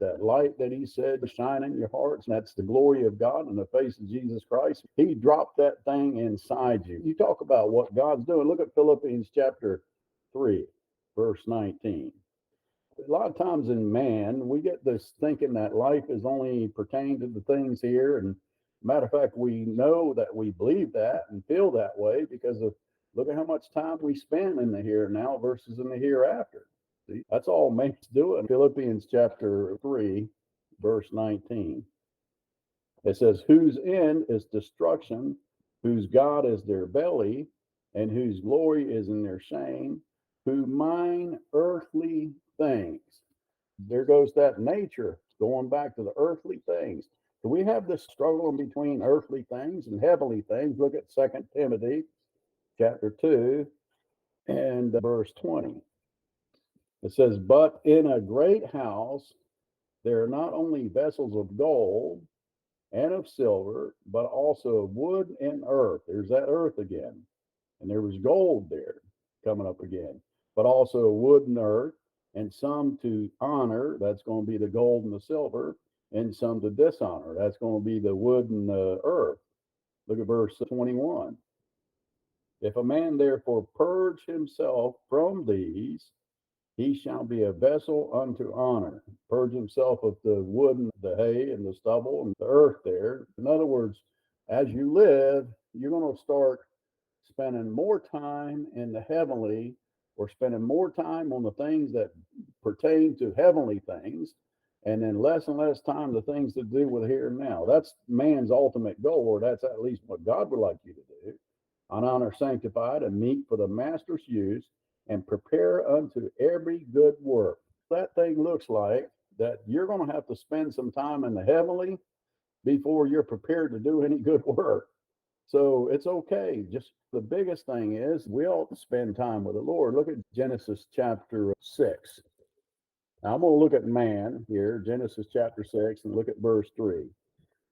that light that he said shine in your hearts, and that's the glory of God in the face of Jesus Christ. He dropped that thing inside you. You talk about what God's doing. Look at Philippians chapter 3, verse 19. A lot of times in man, we get this thinking that life is only pertained to the things here. And matter of fact, we know that we believe that and feel that way because of look at how much time we spend in the here and now versus in the hereafter. See, that's all man's doing. Philippians chapter 3, verse 19. It says, whose end is destruction, whose God is their belly, and whose glory is in their shame, who mind earthly things. There goes that nature, going back to the earthly things. So we have this struggle between earthly things and heavenly things. Look at 2 Timothy chapter 2 and verse 20. It says, but in a great house there are not only vessels of gold and of silver, but also of wood and earth. There's that earth again. And there was gold there coming up again, but also wood and earth, and some to honor, that's going to be the gold and the silver, and some to dishonor, that's going to be the wood and the earth. Look at verse 21. If a man therefore purge himself from these, he shall be a vessel unto honor. Purge himself of the wood and the hay and the stubble and the earth there. In other words, as you live, you're going to start spending more time in the heavenly, or spending more time on the things that pertain to heavenly things, and then less and less time the things to do with here and now. That's man's ultimate goal, or that's at least what God would like you to do. Honor, sanctified, and meet for the master's use, and prepare unto every good work. That thing looks like that you're going to have to spend some time in the heavenly before you're prepared to do any good work. So it's okay. Just the biggest thing is we ought to spend time with the Lord. Look at Genesis chapter 6. Now I'm going to look at man here, Genesis chapter 6, and look at verse 3.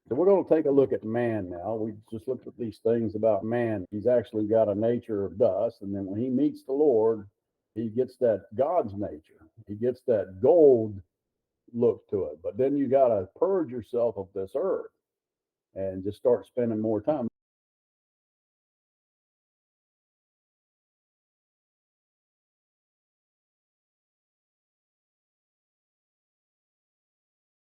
So we're going to take a look at man now. We just looked at these things about man. He's actually got a nature of dust. And then when he meets the Lord, he gets that God's nature. He gets that gold look to it. But then you got to purge yourself of this earth and just start spending more time.